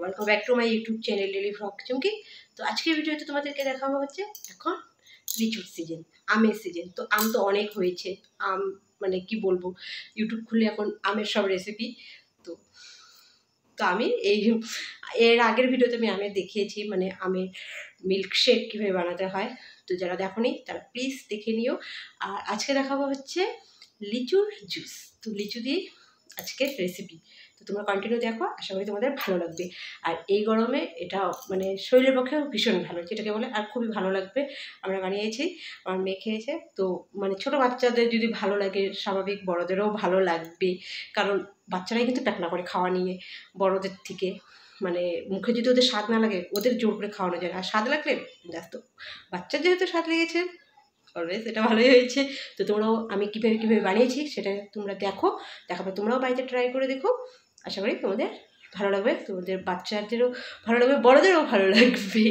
Welcome back to my YouTube channel daily vlog Chumki. তো আজকের ভিডিওতে তোমাদেরকে দেখাবো হচ্ছে এখন লিচুর সিজন, আমের সিজন। তো আম তো অনেক হয়েছে, আম মানে কি বলবো, ইউটিউব খুলে এখন আমের সব রেসিপি। তো তো আমি এর আগের ভিডিওতে আমি আমের দেখিয়েছি, মানে আমের মিল্কশেক কীভাবে বানাতে হয়। তো যারা দেখোনি তারা প্লিজ দেখে নিও। আর আজকে দেখাবো হচ্ছে লিচুর জুস। তো লিচু দিয়ে আজকের রেসিপি, তো তোমরা কন্টিনিউ দেখো, আশা করি তোমাদের ভালো লাগবে। আর এই গরমে এটা মানে শরীরের পক্ষেও ভীষণ ভালো, যেটাকে বলে, আর খুবই ভালো লাগবে। আমরা বানিয়েছি, আমার মেয়ে খেয়েছে। তো মানে ছোটো বাচ্চাদের যদি ভালো লাগে, স্বাভাবিক বড়োদেরও ভালো লাগবে, কারণ বাচ্চারাই কিন্তু প্যাকনা করে খাওয়া নিয়ে বড়োদের থেকে। মানে মুখে যদি ওদের স্বাদ না লাগে, ওদের জোর করে খাওয়ানো যায় না। আর স্বাদ লাগলে জাস্ট, বাচ্চার যেহেতু স্বাদ লেগেছে অলওয়েজ এটা ভালোই হয়েছে। তো তোমরাও আমি কীভাবে বানিয়েছি সেটা তোমরা দেখো, দেখার পর তোমরাও বাড়িতে ট্রাই করে দেখো। আশা করি তোমাদের ভালো লাগবে, তোমাদের বাচ্চাদেরও ভালো লাগবে, বড়োদেরও ভালো লাগবে।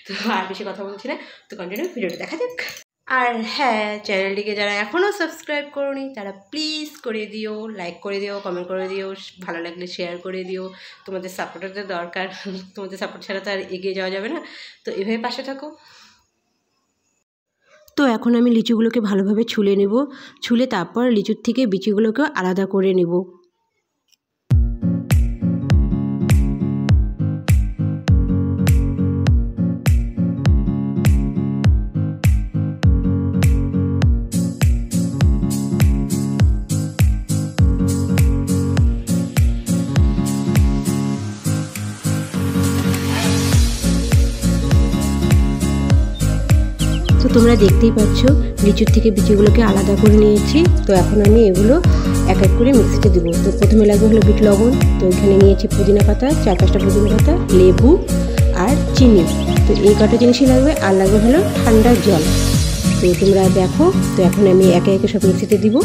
তো আর বেশি কথা বলছি না, তো কন্টিনিউ ভিডিওটা দেখা যাক। আর হ্যাঁ, চ্যানেলটিকে যারা এখনও সাবস্ক্রাইব করোনি তারা প্লিজ করে দিও, লাইক করে দিও, কমেন্ট করে দিও, ভালো লাগলে শেয়ার করে দিও। তোমাদের সাপোর্টের দরকার, তোমাদের সাপোর্ট ছাড়া তো আর এগিয়ে যাওয়া যাবে না। তো এভাবে পাশে থাকো। তো এখন আমি লিচুগুলোকে ভালোভাবে ছুলে নেব, ছুলে তারপর লিচুর থেকে বিচিগুলোকেও আলাদা করে নেব। তো তোমরা দেখতেই পাচ্ছ লিচুর থেকে বিচিগুলোকে আলাদা করে নিয়েছি। তো এখন আমি এগুলো এক এক করে মিক্সিতে দেবো। তো প্রথমে লাগবে হলো বিট লবণ। তো এখানে নিয়েছি পুদিনা পাতা, 4-5টা পুদিনা পাতা, লেবু আর চিনি। তো এই কটা জিনিসই লাগবে। আর লাগবে হলো ঠান্ডা জল। তো তোমরা দেখো, তো এখন আমি একে একে সব মিক্সিতে দিব।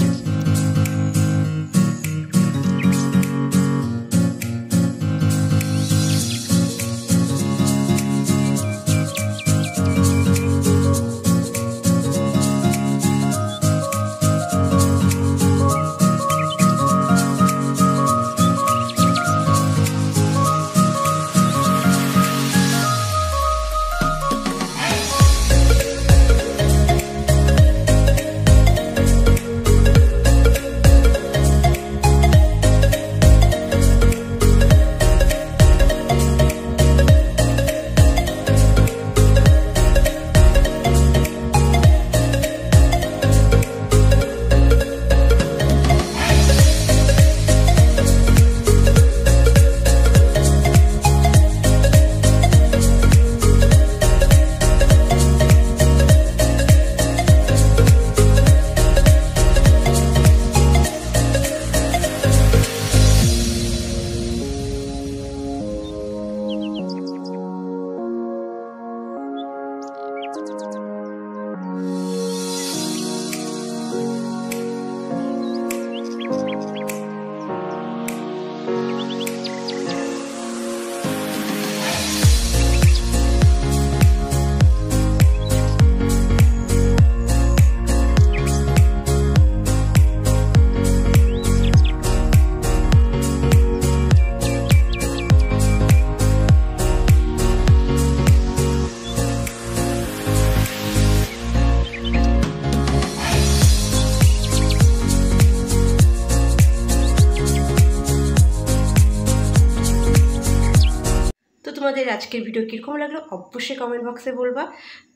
তোমাদের আজকের ভিডিও কীরকম লাগলো অবশ্যই কমেন্ট বক্সে বলবা।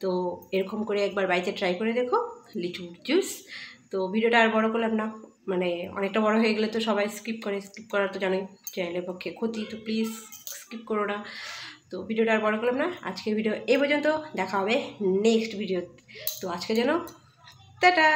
তো এরকম করে একবার বাড়িতে ট্রাই করে দেখো লিচুর জুস। তো ভিডিওটা আর বড় করলাম না, মানে অনেকটা বড় হয়ে গেলে তো সবাই স্কিপ করে, স্কিপ করার তো জানোই চ্যানেলের পক্ষে ক্ষতি। তো প্লিজ স্কিপ করো না। তো ভিডিওটা আর বড় করলাম না, আজকের ভিডিও এই পর্যন্ত। দেখা হবে নেক্সট ভিডিও। তো আজকে যেন টাটা।